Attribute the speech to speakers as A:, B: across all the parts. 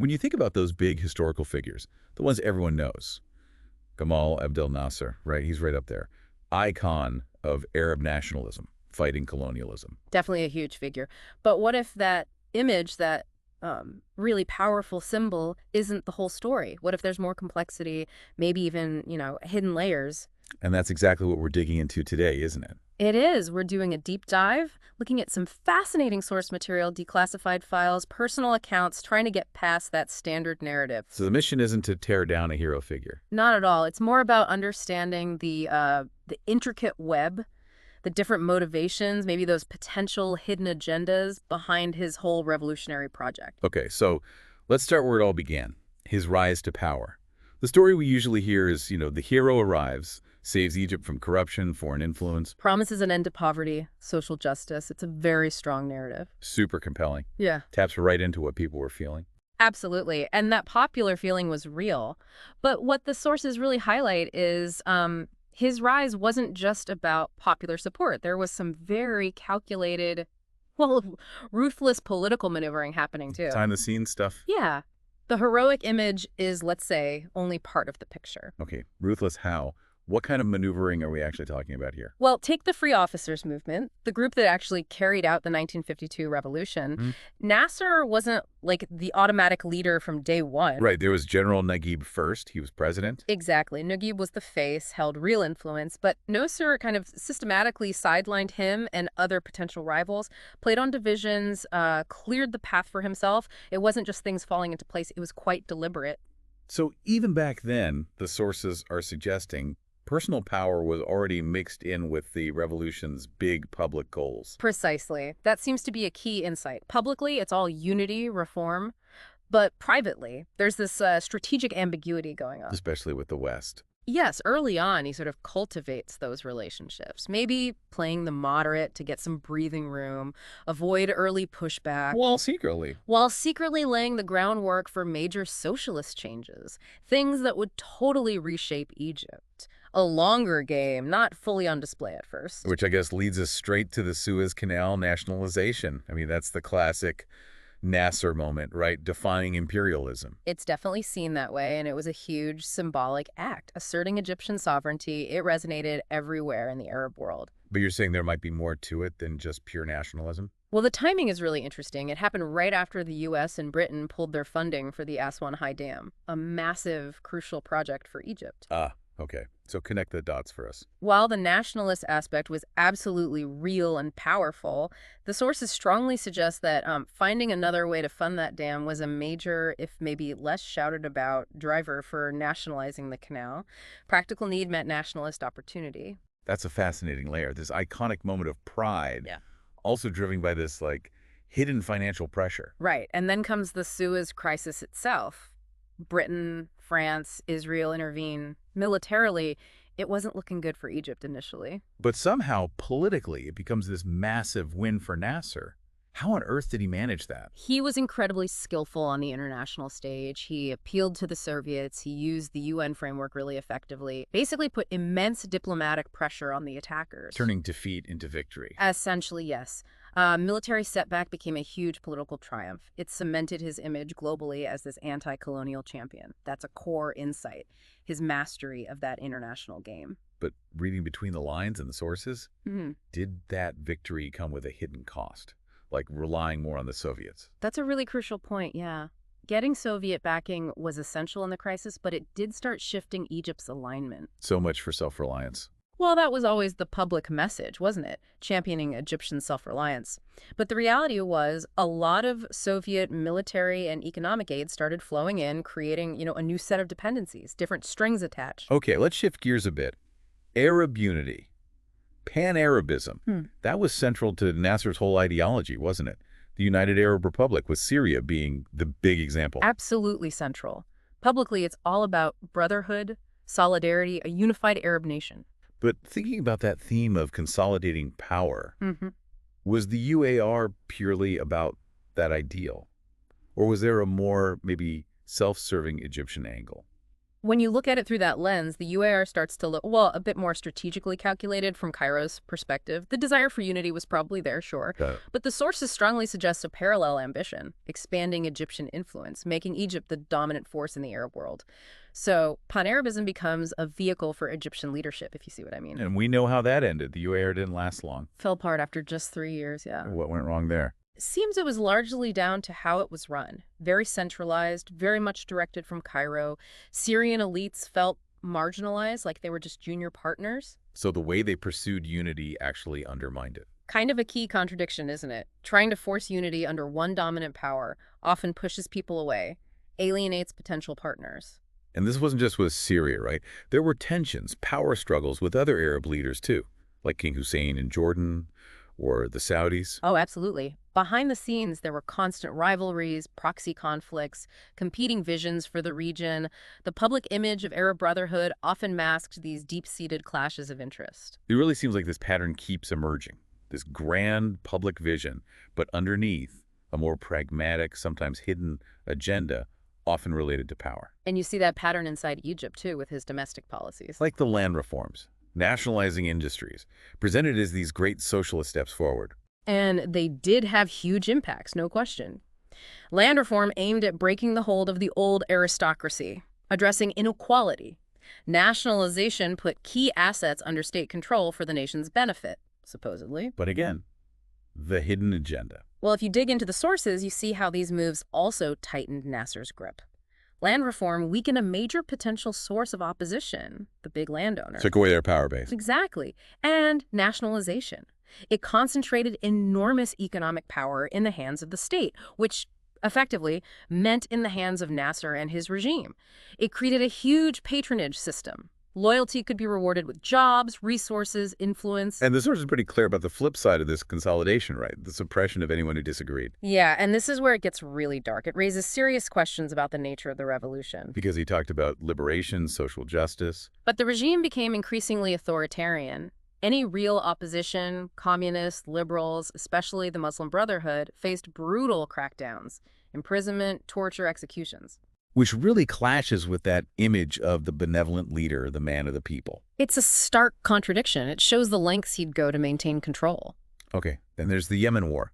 A: When you think about those big historical figures, the ones everyone knows, Gamal Abdel Nasser, right? He's right up there. Icon of Arab nationalism, fighting colonialism.
B: Definitely a huge figure. But what if that image, that really powerful symbol, isn't the whole story? What if there's more complexity, maybe even, hidden layers?
A: And that's exactly what we're digging into today, isn't it?
B: It is. We're doing a deep dive, looking at some fascinating source material, declassified files, personal accounts, trying to get past that standard narrative.
A: So the mission isn't to tear down a hero figure.
B: Not at all. It's more about understanding the intricate web, the different motivations, maybe those potential hidden agendas behind his whole revolutionary project.
A: Okay, so let's start where it all began, his rise to power. The story we usually hear is, the hero arrives, saves Egypt from corruption, foreign influence.
B: Promises an end to poverty, social justice. It's a very strong narrative.
A: Super compelling.
B: Yeah.
A: Taps right into what people were feeling.
B: Absolutely. And that popular feeling was real. But what the sources really highlight is his rise wasn't just about popular support. There was some very calculated, well, ruthless political maneuvering happening too.
A: Behind-the-scenes stuff.
B: Yeah. The heroic image is, let's say, only part of the picture.
A: Okay, ruthless how? What kind of maneuvering are we actually talking about here?
B: Well, take the Free Officers movement, the group that actually carried out the 1952 revolution. Nasser wasn't like the automatic leader from day one.
A: Right, there was General Naguib first. He was president.
B: Exactly. Naguib was the face, held real influence, but Nasser kind of systematically sidelined him and other potential rivals, played on divisions, cleared the path for himself. It wasn't just things falling into place. It was quite deliberate.
A: So even back then, the sources are suggesting personal power was already mixed in with the revolution's big public goals.
B: Precisely. That seems to be a key insight. Publicly, it's all unity, reform, but privately, there's this strategic ambiguity going on.
A: Especially with the West.
B: Yes, early on, he sort of cultivates those relationships, maybe playing the moderate to get some breathing room, avoid early pushback,
A: While secretly.
B: while secretly laying the groundwork for major socialist changes, things that would totally reshape Egypt. A longer game, not fully on display at first.
A: Which I guess leads us straight to the Suez Canal nationalization. I mean, that's the classic Nasser moment, right? Defying imperialism.
B: It's definitely seen that way, and it was a huge symbolic act, asserting Egyptian sovereignty. It resonated everywhere in the Arab world.
A: But you're saying there might be more to it than just pure nationalism?
B: Well, the timing is really interesting. It happened right after the U.S. and Britain pulled their funding for the Aswan High Dam, a massive, crucial project for Egypt.
A: Okay. So connect the dots for us.
B: While the nationalist aspect was absolutely real and powerful, the sources strongly suggest that finding another way to fund that dam was a major, if maybe less shouted about, driver for nationalizing the canal. Practical need met nationalist opportunity.
A: That's a fascinating layer. This iconic moment of pride,
B: Yeah.
A: also driven by this, hidden financial pressure.
B: Right. And then comes the Suez crisis itself. Britain, France, Israel intervene. Militarily, it wasn't looking good for Egypt initially.
A: But somehow, politically, it becomes this massive win for Nasser. How on earth did he manage that?
B: He was incredibly skillful on the international stage. He appealed to the Soviets. He used the UN framework really effectively. Basically put immense diplomatic pressure on the attackers.
A: Turning defeat into victory.
B: Essentially, yes. Military setback became a huge political triumph. It cemented his image globally as this anti-colonial champion. That's a core insight, his mastery of that international game.
A: But reading between the lines and the sources,
B: Mm-hmm.
A: did that victory come with a hidden cost? Like relying more on the Soviets?
B: That's a really crucial point, yeah. Getting Soviet backing was essential in the crisis, but it did start shifting Egypt's alignment.
A: So much for self-reliance.
B: Well, that was always the public message, wasn't it? Championing Egyptian self-reliance. But the reality was a lot of Soviet military and economic aid started flowing in, creating, a new set of dependencies, different strings attached.
A: Okay, let's shift gears a bit. Arab unity. Pan-Arabism. That was central to Nasser's whole ideology, wasn't it? The United Arab Republic, with Syria being the big example.
B: Absolutely central. Publicly, it's all about brotherhood, solidarity, a unified Arab nation.
A: But thinking about that theme of consolidating power, was the UAR purely about that ideal? Or was there a more, maybe, self-serving Egyptian angle?
B: When you look at it through that lens, the UAR starts to look, well, a bit more strategically calculated from Cairo's perspective. The desire for unity was probably there, sure.
A: Got it.
B: But the sources strongly suggest a parallel ambition, expanding Egyptian influence, making Egypt the dominant force in the Arab world. So pan-Arabism becomes a vehicle for Egyptian leadership, if you see what I mean.
A: And we know how that ended. The UAR didn't last long.
B: Fell apart after just 3 years, yeah.
A: What went wrong there?
B: Seems it was largely down to how it was run. Very centralized, very much directed from Cairo. Syrian elites felt marginalized, like they were just junior partners.
A: So the way they pursued unity actually undermined it.
B: Kind of a key contradiction, isn't it? Trying to force unity under one dominant power often pushes people away, alienates potential partners.
A: And this wasn't just with Syria, right? There were tensions, power struggles with other Arab leaders too, like King Hussein in Jordan or the Saudis.
B: Oh, absolutely. Behind the scenes, there were constant rivalries, proxy conflicts, competing visions for the region. The public image of Arab Brotherhood often masked these deep-seated clashes of interest.
A: It really seems like this pattern keeps emerging, this grand public vision, but underneath a more pragmatic, sometimes hidden agenda, often related to power.
B: And you see that pattern inside Egypt, too, with his domestic policies.
A: Like the land reforms, nationalizing industries, presented as these great socialist steps forward.
B: And they did have huge impacts, no question. Land reform aimed at breaking the hold of the old aristocracy, addressing inequality. Nationalization put key assets under state control for the nation's benefit, supposedly.
A: But again, the hidden agenda.
B: Well, if you dig into the sources, you see how these moves also tightened Nasser's grip. Land reform weakened a major potential source of opposition, the big landowners.
A: Took away their power base.
B: Exactly. And nationalization. It concentrated enormous economic power in the hands of the state, which effectively meant in the hands of Nasser and his regime. It created a huge patronage system. Loyalty could be rewarded with jobs, resources, influence.
A: And the source is pretty clear about the flip side of this consolidation, right? The suppression of anyone who disagreed.
B: Yeah, and this is where it gets really dark. It raises serious questions about the nature of the revolution.
A: Because he talked about liberation, social justice.
B: But the regime became increasingly authoritarian. Any real opposition, communists, liberals, especially the Muslim Brotherhood, faced brutal crackdowns, imprisonment, torture, executions.
A: Which really clashes with that image of the benevolent leader, the man of the people.
B: It's a stark contradiction. It shows the lengths he'd go to maintain control.
A: Okay, then there's the Yemen War.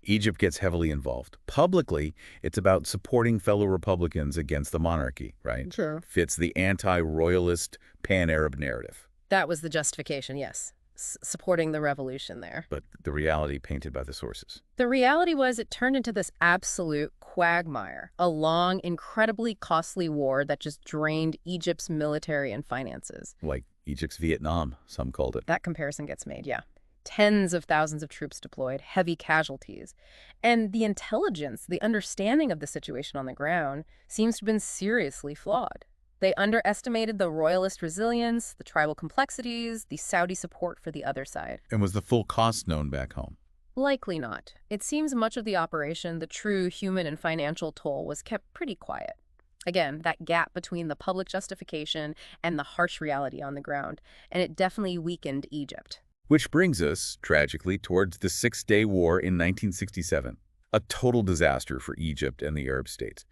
A: Egypt gets heavily involved. Publicly, it's about supporting fellow Republicans against the monarchy, right?
B: Sure.
A: Fits the anti-royalist pan-Arab narrative.
B: That was the justification, yes. Supporting the revolution there.
A: But the reality painted by the sources.
B: The reality was it turned into this absolute quagmire, a long, incredibly costly war that just drained Egypt's military and finances.
A: Like Egypt's Vietnam, some called it.
B: That comparison gets made, yeah. Tens of thousands of troops deployed, heavy casualties. And the intelligence, the understanding of the situation on the ground seems to have been seriously flawed. They underestimated the royalist resilience, the tribal complexities, the Saudi support for the other side.
A: And was the full cost known back home?
B: Likely not. It seems much of the operation, the true human and financial toll, was kept pretty quiet. Again, that gap between the public justification and the harsh reality on the ground. And it definitely weakened Egypt.
A: Which brings us, tragically, towards the Six-Day War in 1967. A total disaster for Egypt and the Arab states.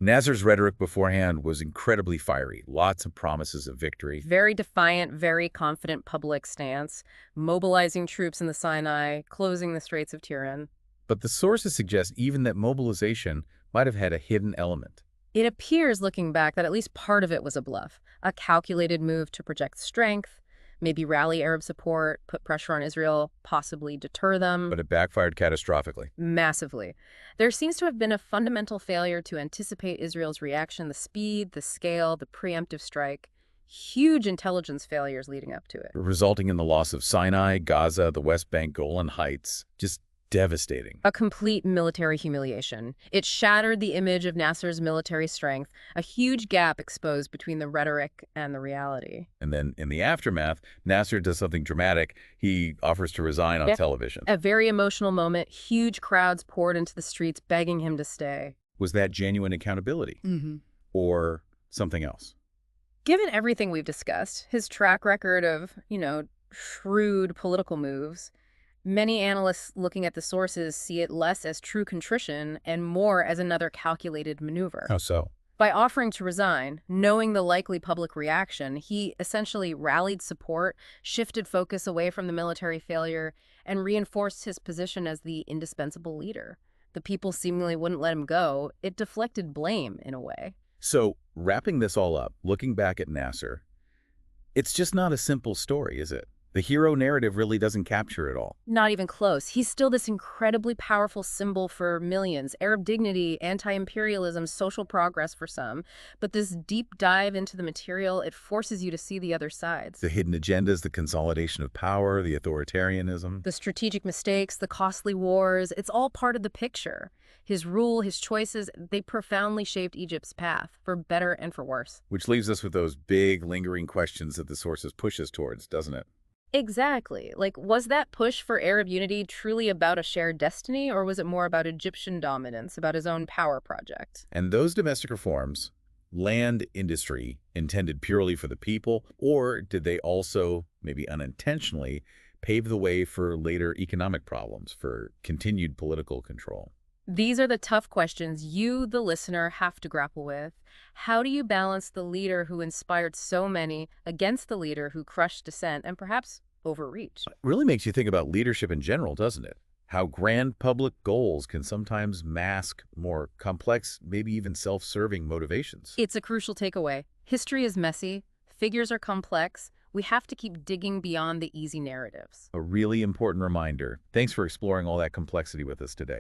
A: Nasser's rhetoric beforehand was incredibly fiery, lots of promises of victory.
B: Very defiant, very confident public stance, mobilizing troops in the Sinai, closing the Straits of Tiran.
A: But the sources suggest even that mobilization might have had a hidden element.
B: It appears, looking back, that at least part of it was a bluff, a calculated move to project strength, maybe rally Arab support, put pressure on Israel, possibly deter them.
A: But it backfired catastrophically.
B: Massively. There seems to have been a fundamental failure to anticipate Israel's reaction, the speed, the scale, the preemptive strike. Huge intelligence failures leading up to it.
A: Resulting in the loss of Sinai, Gaza, the West Bank, Golan Heights. Just devastating.
B: A complete military humiliation. It shattered the image of Nasser's military strength, a huge gap exposed between the rhetoric and the reality.
A: And then in the aftermath, Nasser does something dramatic. He offers to resign on television.
B: A very emotional moment. Huge crowds poured into the streets begging him to stay.
A: Was that genuine accountability? Or something else?
B: Given everything we've discussed, his track record of, shrewd political moves, many analysts looking at the sources see it less as true contrition and more as another calculated maneuver.
A: How so?
B: By offering to resign, knowing the likely public reaction, he essentially rallied support, shifted focus away from the military failure, and reinforced his position as the indispensable leader. The people seemingly wouldn't let him go. It deflected blame in a way.
A: So, wrapping this all up, looking back at Nasser, it's just not a simple story, is it? The hero narrative really doesn't capture it all.
B: Not even close. He's still this incredibly powerful symbol for millions. Arab dignity, anti-imperialism, social progress for some. But this deep dive into the material, it forces you to see the other sides.
A: The hidden agendas, the consolidation of power, the authoritarianism.
B: The strategic mistakes, the costly wars, it's all part of the picture. His rule, his choices, they profoundly shaped Egypt's path, for better and for worse.
A: Which leaves us with those big, lingering questions that the sources push us towards, doesn't it?
B: Exactly. Like, was that push for Arab unity truly about a shared destiny, or was it more about Egyptian dominance, about his own power project?
A: And those domestic reforms, land industry, intended purely for the people, or did they also, maybe unintentionally, pave the way for later economic problems, for continued political control?
B: These are the tough questions you, the listener, have to grapple with. How do you balance the leader who inspired so many against the leader who crushed dissent and perhaps overreached?
A: It really makes you think about leadership in general, doesn't it? How grand public goals can sometimes mask more complex, maybe even self-serving motivations.
B: It's a crucial takeaway. History is messy, figures are complex. We have to keep digging beyond the easy narratives.
A: A really important reminder. Thanks for exploring all that complexity with us today.